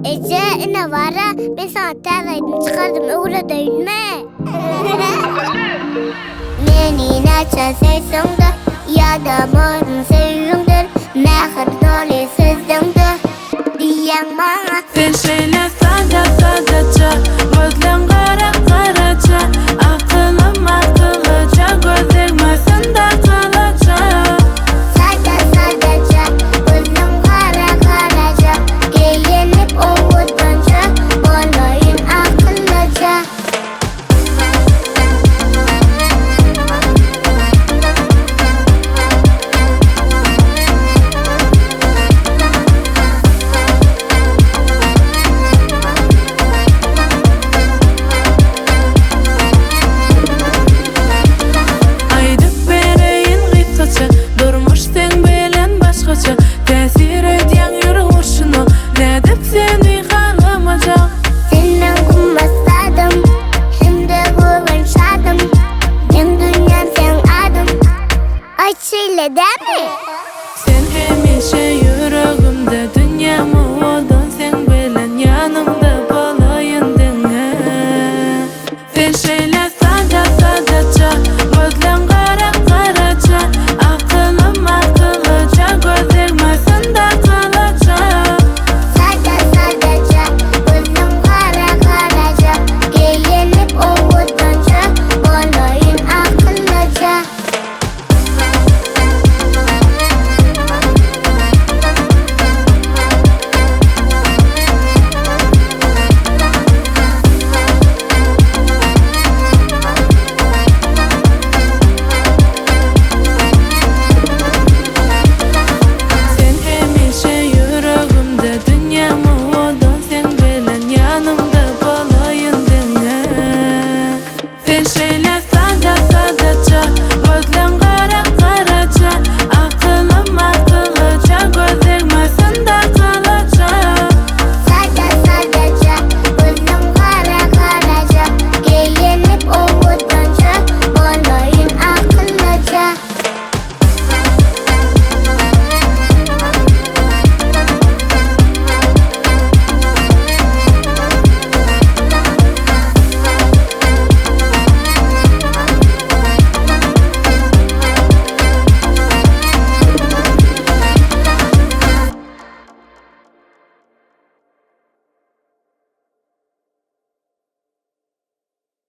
Ece ne var ha? Ben sana terleydim çıkardım öyle değilme. Meni neçe seysingdir ya da morun sevgimdir. Mehir dolu sizdingdir diyen bana. Sen şöyle sadaca gözlerin kara karaca. Akılım akıllıca gözlerim arasında kalacak. Sadaca gözüm kara karaca. Giyinip umutlanca bolayın akıllıca. Aydıp beriň gitsaça durmuş sen bilen başkaça. Tesir edýän ýürüşini nädip seni halamaja. Senden kummasadım, şimdi bugün şadım. Ben dünyam sen adım. Ay çile değil mi? Sen hemişe yüreğimde, dünyamı